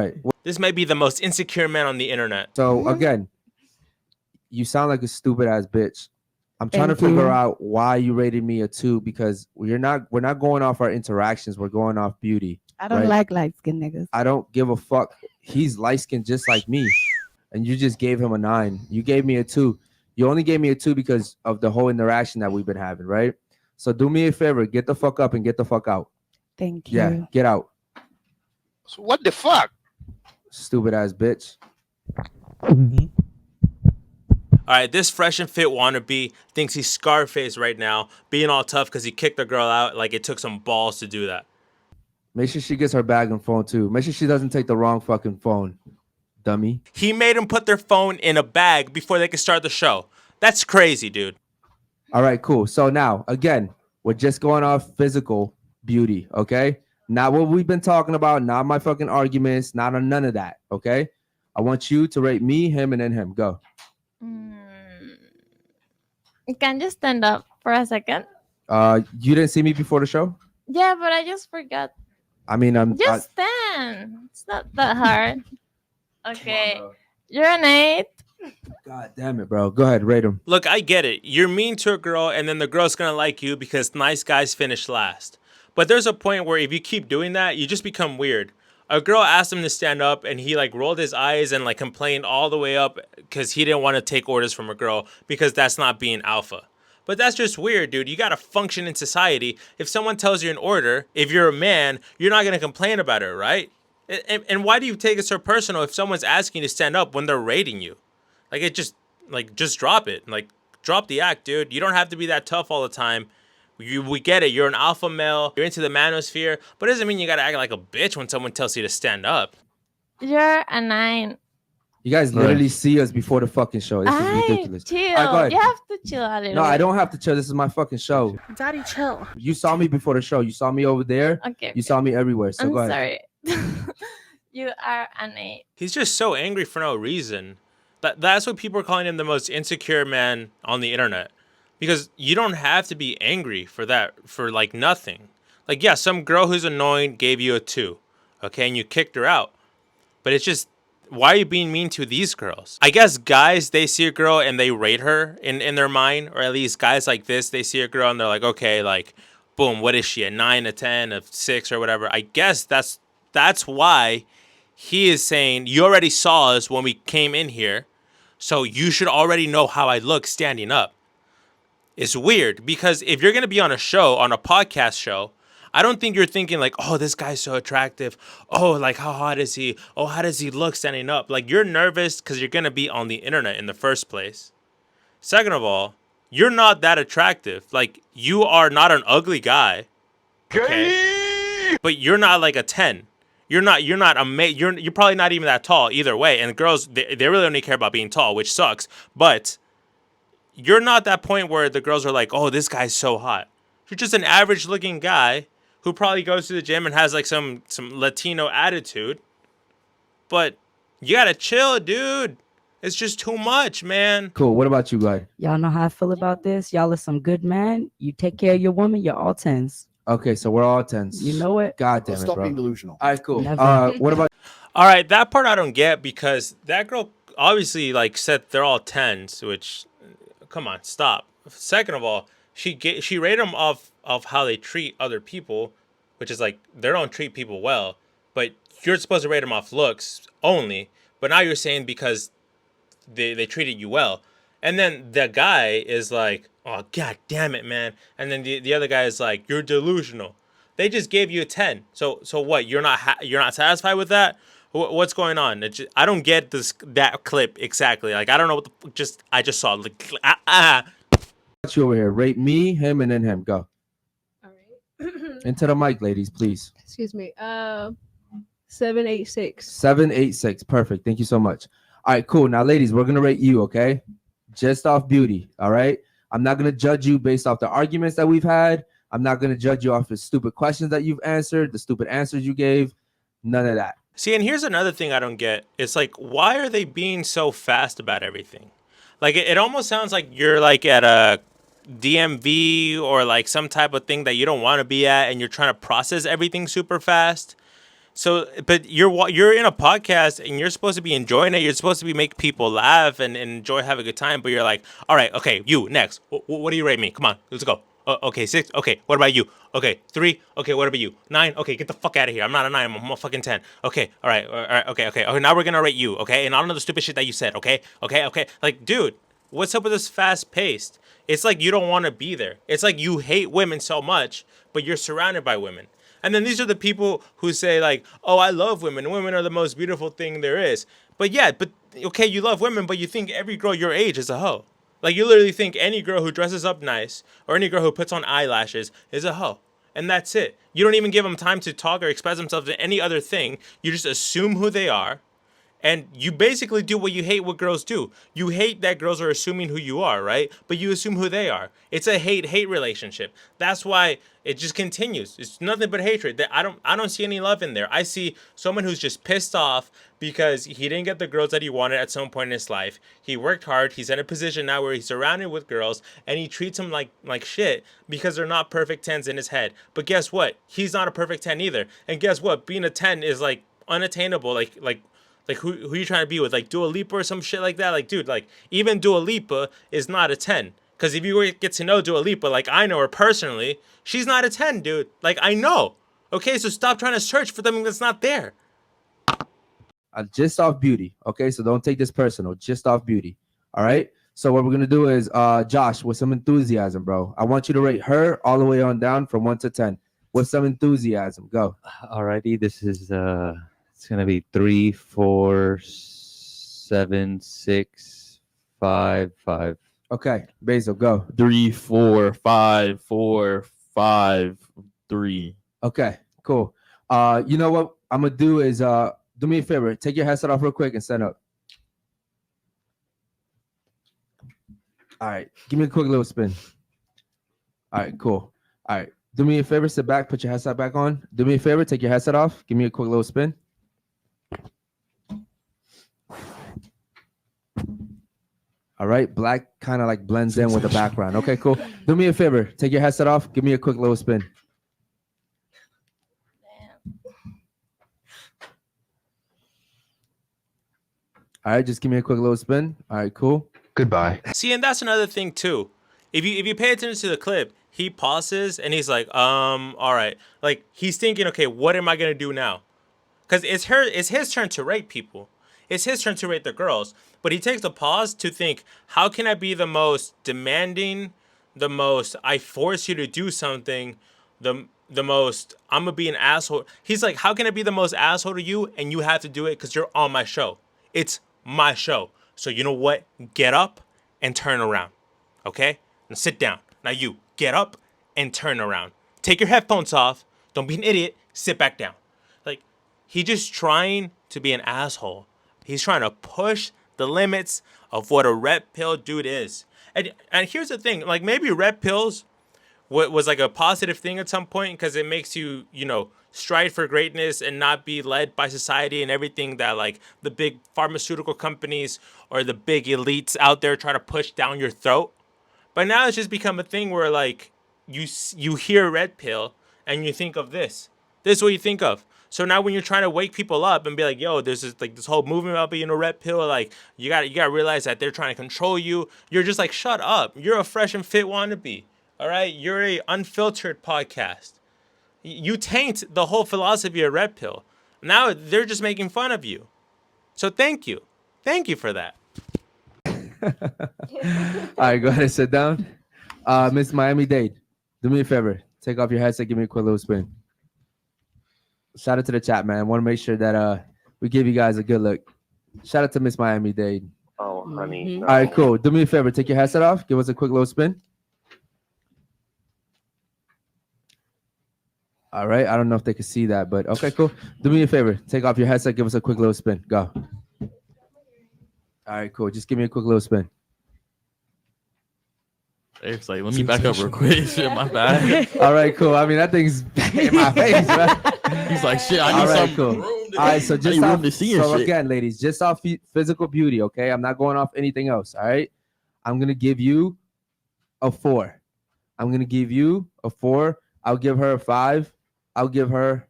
Right. This may be the most insecure man on the internet. So again, you sound like a stupid ass bitch. I'm trying to Thank figure you. out why you rated me a 2 because we're not going off our interactions. We're going off beauty. I don't right? like light skinned niggas. I don't give a fuck. He's light skinned just like me, and you just gave him a 9. You gave me a 2. You only gave me a 2 because of the whole interaction that we've been having, right? So do me a favor, get the fuck up and get the fuck out. Thank you. Yeah, get out. So what the fuck? Stupid ass bitch. All right, this fresh and fit wannabe thinks he's Scarface right now, being all tough because he kicked the girl out like it took some balls to do that. Make sure she gets her bag and phone too. Make sure she doesn't take the wrong fucking phone, dummy. He made him put their phone in a bag before they could start the show. That's crazy, dude. All right, cool. So now, again, we're just going off physical beauty, okay? Not what we've been talking about, not my fucking arguments, not on none of that, okay? I want you to rate me, him, and then him. Go. Can you stand up for a second? You didn't see me before the show? Yeah, but I just forgot. I mean, Just stand. It's not that hard. Okay. You're an 8. God damn it, bro. Go ahead, rate him. Look, I get it. You're mean to a girl, and then the girl's going to like you because nice guys finish last. But there's a point where if you keep doing that, you just become weird. A girl asked him to stand up, and he like rolled his eyes and like complained all the way up because he didn't want to take orders from a girl because that's not being alpha. But that's just weird, dude. You got to function in society. If someone tells you an order, if you're a man, you're not going to complain about it, right? And why do you take it so personal if someone's asking you to stand up when they're rating you? Like, just drop it. Like, drop the act, dude. You don't have to be that tough all the time. We get it. You're an alpha male. You're into the manosphere. But it doesn't mean you got to act like a bitch when someone tells you to stand up. You're a 9. You guys literally see us before the fucking show. This is ridiculous. Chill. All right, go ahead. You have to chill a little. No, I don't have to chill. This is my fucking show. Daddy, chill. You saw me before the show. You saw me over there. Okay. You saw me everywhere. So I'm go ahead. sorry. You are an 8. He's just so angry for no reason. That's what people are calling him, the most insecure man on the internet. Because you don't have to be angry for that, for like nothing. Like, yeah, some girl who's annoying gave you a 2, okay, and you kicked her out. But it's just, why are you being mean to these girls? I guess guys, they see a girl and they rate her in their mind, or at least guys like this, they see a girl and they're like, okay, like, boom, what is she, a 9, a 10, a 6, or whatever. I guess that's why he is saying, you already saw us when we came in here, so you should already know how I look standing up. It's weird because if you're going to be on a show, on a podcast show, I don't think you're thinking like, oh, this guy's so attractive. Oh, like, how hot is he? Oh, how does he look standing up? Like, you're nervous because you're going to be on the internet in the first place. Second of all, you're not that attractive. Like, you are not an ugly guy. Okay? But you're not like a 10. You're probably not even that tall either way. And girls, they really only care about being tall, which sucks. But you're not that point where the girls are like, oh, this guy's so hot. You're just an average looking guy who probably goes to the gym and has like some Latino attitude. But you gotta chill, dude. It's just too much, man. Cool. What about you, guys? Y'all know how I feel about this. Y'all are some good man. You take care of your woman. You're all 10s. Okay, so we're all 10s. You know it. God damn it, Stop bro. being delusional. All right, cool. Never. What about All right, that part I don't get because that girl obviously like said they're all 10s, which, come on, stop. Second of all, she rated them off how they treat other people, which is like they don't treat people well, but you're supposed to rate them off looks only. But now you're saying because they treated you well. And then the guy is like, oh, God damn it, man. And then the other guy is like, you're delusional. They just gave you a 10. So what? You're not satisfied with that? What's going on? I don't get that clip exactly. Like, I don't know what I just saw. Like, you over here? Rate me, him, and then him. Go. All right. Into the mic, ladies, please. Excuse me. 786. 786. Perfect. Thank you so much. All right, cool. Now, ladies, we're gonna rate you, okay? Just off beauty. All right. I'm not gonna judge you based off the arguments that we've had. I'm not gonna judge you off the stupid questions that you've answered, the stupid answers you gave. None of that. See, and here's another thing I don't get. It's like, why are they being so fast about everything? Like, it almost sounds like you're like at a DMV or like some type of thing that you don't want to be at, and you're trying to process everything super fast. So, but you're in a podcast and you're supposed to be enjoying it. You're supposed to be making people laugh and enjoy, have a good time. But you're like, all right, okay, you next. What do you rate me? Come on, let's go. Okay, 6. Okay, what about you? Okay, 3. Okay, what about you? 9. Okay, get the fuck out of here. I'm not a 9. I'm a fucking 10. Okay, all right, okay. Okay, now we're gonna rate you. Okay, and I don't know the stupid shit that you said. Okay. Like, dude, what's up with this fast paced? It's like you don't want to be there. It's like you hate women so much, but you're surrounded by women. And then these are the people who say like, "Oh, I love women. Women are the most beautiful thing there is." But yeah, but okay, you love women, but you think every girl your age is a hoe. Like you literally think any girl who dresses up nice or any girl who puts on eyelashes is a hoe. And that's it. You don't even give them time to talk or express themselves to any other thing. You just assume who they are. And you basically do what you hate what girls do. You hate that girls are assuming who you are, right? But you assume who they are. It's a hate-hate relationship. That's why it just continues. It's nothing but hatred. I don't see any love in there. I see someone who's just pissed off because he didn't get the girls that he wanted at some point in his life. He worked hard. He's in a position now where he's surrounded with girls and he treats them like shit because they're not perfect 10s in his head. But guess what? He's not a perfect 10 either. And guess what? Being a 10 is like unattainable. Like who you trying to be with? Like Dua Lipa or some shit like that? Like, dude, like even Dua Lipa is not a 10. Because if you get to know Dua Lipa, like I know her personally, she's not a 10, dude. Like I know. Okay, so stop trying to search for something that's not there. Just off beauty. Okay, so don't take this personal. Just off beauty. All right. So what we're gonna do is, Josh, with some enthusiasm, bro. I want you to rate her all the way on down from 1 to 10 with some enthusiasm. Go. Alrighty, this is it's gonna be 3, 4, 7, 6, 5, 5. Okay, Basil, go. 3, 4, 5, 4, 5, 3. Okay, cool. You know what I'm gonna do is do me a favor, take your headset off real quick and stand up. All right, give me a quick little spin. All right, cool. All right, do me a favor, sit back, put your headset back on. Do me a favor, take your headset off, give me a quick little spin. All right, black kind of like blends in with the background. Okay, cool. Do me a favor, take your headset off, give me a quick little spin. All right, just give me a quick little spin. All right, cool. Goodbye. See, and that's another thing too. If you pay attention to the clip, he pauses and he's like, all right. Like he's thinking, okay, what am I gonna do now? Because it's his turn to rate people. It's his turn to rate the girls. But he takes a pause to think, how can I be the most demanding, the most I force you to do something, the most I'm gonna be an asshole. He's like, how can I be the most asshole to you and you have to do it because you're on my show? It's my show. So you know what? Get up and turn around. Okay? Now sit down. Now you get up and turn around. Take your headphones off. Don't be an idiot. Sit back down. Like, he's just trying to be an asshole. He's trying to push the limits of what a red pill dude is. And here's the thing. Like, maybe red pills was like a positive thing at some point because it makes you, strive for greatness and not be led by society and everything that like the big pharmaceutical companies or the big elites out there try to push down your throat. But now it's just become a thing where like you hear red pill and you think of this. This is what you think of. So now when you're trying to wake people up and be like, yo, there's this whole movement about being a red pill, like you gotta realize that they're trying to control you. You're just like, shut up. You're a fresh and fit wannabe. All right, you're a Unfilterd Podcast. You taint the whole philosophy of red pill. Now they're just making fun of you. So thank you for that. All right, go ahead and sit down. Miss Miami-Dade, do me a favor. Take off your headset. Give me a quick little spin. Shout out to the chat, man. Want to make sure that we give you guys a good look. Shout out to Miss Miami-Dade. Oh, honey. No. All right, cool. Do me a favor. Take your headset off. Give us a quick little spin. All right. I don't know if they can see that, but okay, cool. Do me a favor. Take off your headset. Give us a quick little spin. Go. All right, cool. Just give me a quick little spin. Eric's like, let me back up real quick. Shit, my bad. All right, cool. I mean, that thing's in my face, man. He's like, shit, I need All right, some cool. room. All right, so just room off, to see and so shit. again, ladies, just off physical beauty, okay? I'm not going off anything else, all right? I'm going to give you a 4. I'm going to give you a 4. I'll give her a 5. I'll give her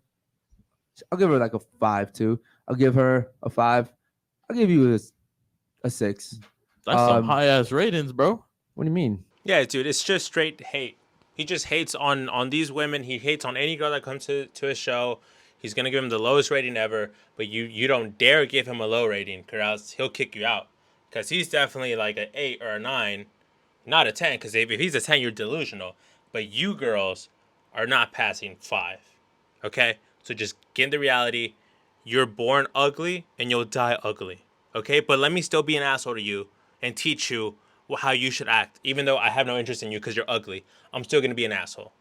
I'll give her like a 5 too. I'll give her a 5. I'll give you a 6. That's some high ass ratings, bro. What do you mean? Yeah, dude, it's just straight hate. He just hates on these women. He hates on any girl that comes to his show. He's gonna give him the lowest rating ever, but you don't dare give him a low rating, or else he'll kick you out. Cause he's definitely like an 8 or a 9, not a 10. Cause if he's a 10, you're delusional. But you girls are not passing 5. Okay, so just get in the reality. You're born ugly and you'll die ugly. Okay, but let me still be an asshole to you and teach you how you should act, even though I have no interest in you because you're ugly. I'm still gonna be an asshole.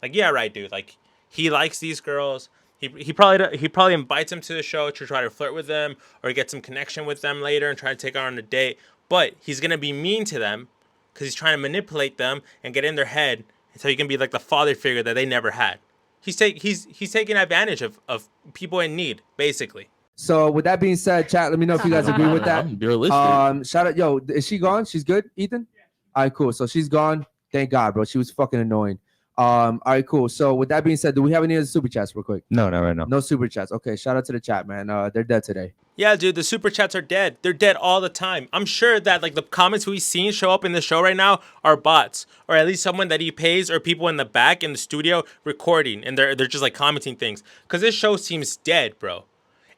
Like, yeah, right, dude. Like, he likes these girls. He probably invites them to the show to try to flirt with them or get some connection with them later and try to take her on a date. But he's gonna be mean to them because he's trying to manipulate them and get in their head so he can be like the father figure that they never had. He's taking advantage of people in need, basically. So with that being said, chat, let me know if you guys agree with that. I'm realistic. Shout out, yo, is she gone? She's good, Ethan? All right, cool. So she's gone. Thank God, bro. She was fucking annoying. All right, cool. So with that being said, do we have any other super chats real quick? No, not right now. No super chats. Okay, shout out to the chat, man. They're dead today. Yeah, dude, the super chats are dead. They're dead all the time. I'm sure that like the comments we've seen show up in the show right now are bots, or at least someone that he pays, or people in the back in the studio recording, and they're just like commenting things. Cause this show seems dead, bro.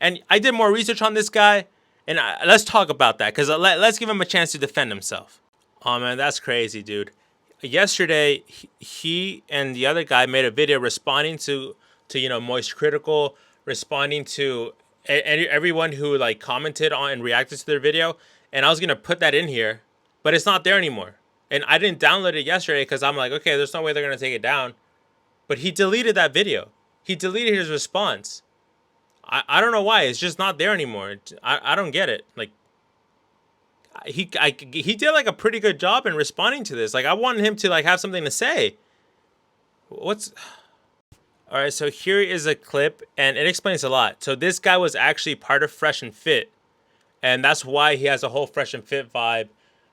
And I did more research on this guy, and let's talk about that. Cause let's give him a chance to defend himself. Oh man, that's crazy, dude. Yesterday, he and the other guy made a video responding to Moist Critical, responding to everyone who like commented on and reacted to their video. And I was gonna put that in here, but it's not there anymore. And I didn't download it yesterday because I'm like, okay, there's no way they're gonna take it down. But he deleted that video. He deleted his response. I don't know why. It's just not there anymore. I don't get it. Like, he did like a pretty good job in responding to this. Like, I wanted him to like have something to say. All right, so here is a clip, and it explains a lot. So this guy was actually part of Fresh and Fit, and that's why he has a whole Fresh and Fit vibe,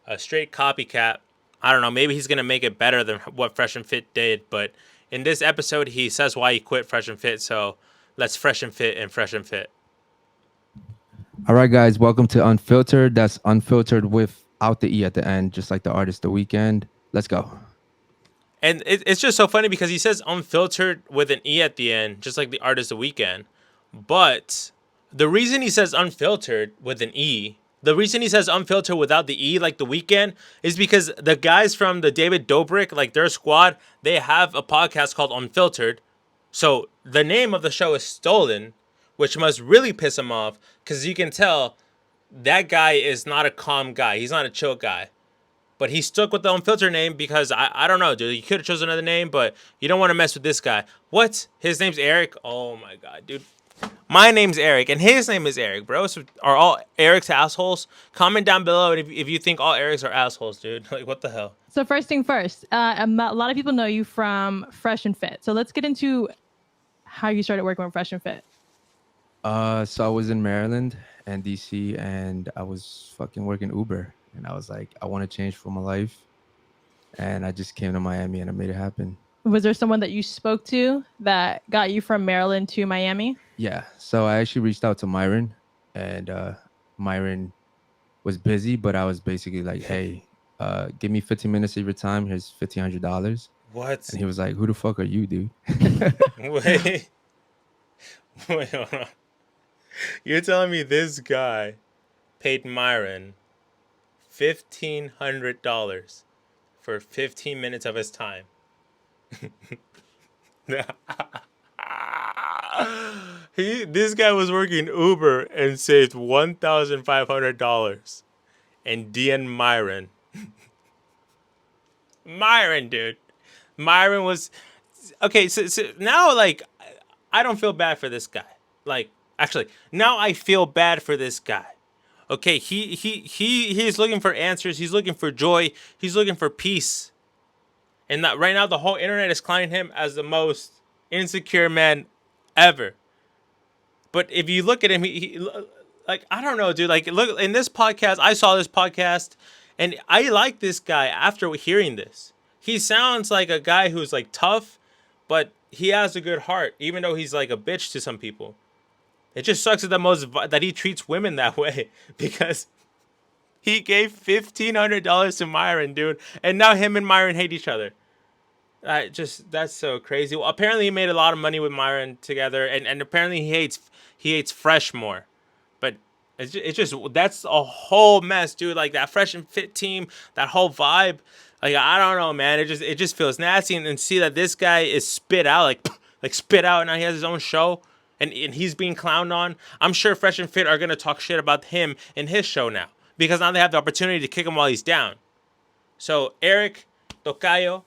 a straight copycat. I don't know, maybe he's gonna make it better than what Fresh and Fit did, but in this episode, he says why he quit Fresh and Fit. So let's Fresh and Fit and Fresh and Fit. All right, guys, welcome to Unfiltered. That's Unfiltered without the E at the end, just like the artist The Weeknd. Let's go. And it's just so funny because he says unfiltered with an E at the end, just like the artist The Weeknd. But the reason he says unfiltered with an E, the reason he says unfiltered without the E like The Weeknd, is because the guys from the David Dobrik, like their squad, they have a podcast called Unfiltered. So the name of the show is stolen, which must really piss him off because you can tell that guy is not a calm guy. He's not a chill guy. But he stuck with the Unfiltered name because I don't know, dude. You could have chosen another name, but you don't want to mess with this guy. What? His name's Eric? Oh my God, dude. My name's Eric, and his name is Eric, bro. So are all Erics assholes? Comment down below if you think all Erics are assholes, dude. Like, what the hell? So first thing first, a lot of people know you from Fresh and Fit. So let's get into how you started working with Fresh and Fit. So I was in Maryland and DC, and I was fucking working Uber. And I was like, I want to change for my life. And I just came to Miami and I made it happen. Was there someone that you spoke to that got you from Maryland to Miami? Yeah. So I actually reached out to Myron, and Myron was busy, but I was basically like, hey, give me 15 minutes of your time. Here's $1,500. What? And he was like, who the fuck are you, dude? Wait, hold on. You're telling me this guy paid Myron $1,500 for 15 minutes of his time? This guy was working Uber and saved $1,500 and DN Myron. Myron, dude. Myron was okay. So now, like, I don't feel bad for this guy. Like, actually, now I feel bad for this guy. Okay, he's looking for answers. He's looking for joy. He's looking for peace. And that right now, the whole internet is clowning him as the most insecure man ever. But if you look at him, he like, I don't know, dude. Like, look, in this podcast, I saw this podcast, and I like this guy after hearing this. He sounds like a guy who's like tough, but he has a good heart, even though he's like a bitch to some people. It just sucks that he treats women that way because he gave $1,500 to Myron, dude, and now him and Myron hate each other. That's so crazy. Well, apparently he made a lot of money with Myron together, and apparently he hates Fresh more. But it's just that's a whole mess, dude. Like that Fresh and Fit team, that whole vibe. Like I don't know, man. It just feels nasty, and see that this guy is spit out, like spit out, and now he has his own show, and he's being clowned on. I'm sure Fresh and Fit are gonna talk shit about him in his show now because now they have the opportunity to kick him while he's down. So Eric Tocayo,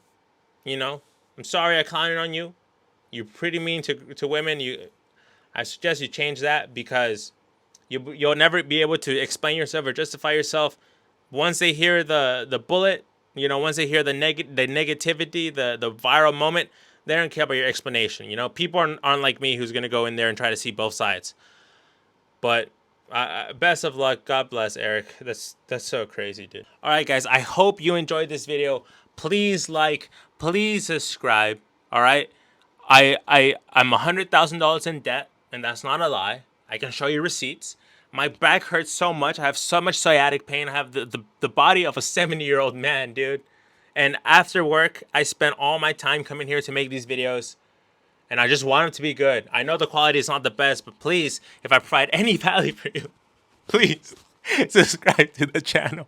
I'm sorry I clowned on you. You're pretty mean to women. I suggest you change that because you'll never be able to explain yourself or justify yourself. Once they hear the bullet, once they hear the negativity, the viral moment, they don't care about your explanation. People aren't like me who's gonna go in there and try to see both sides. But best of luck. God bless, Eric. That's so crazy, dude. All right, guys. I hope you enjoyed this video. Please like, please subscribe. All right. I'm $100,000 in debt, and that's not a lie. I can show you receipts. My back hurts so much. I have so much sciatic pain. I have the body of a 70-year-old man, dude. And after work, I spent all my time coming here to make these videos. And I just want them to be good. I know the quality is not the best, but please, if I provide any value for you, please subscribe to the channel.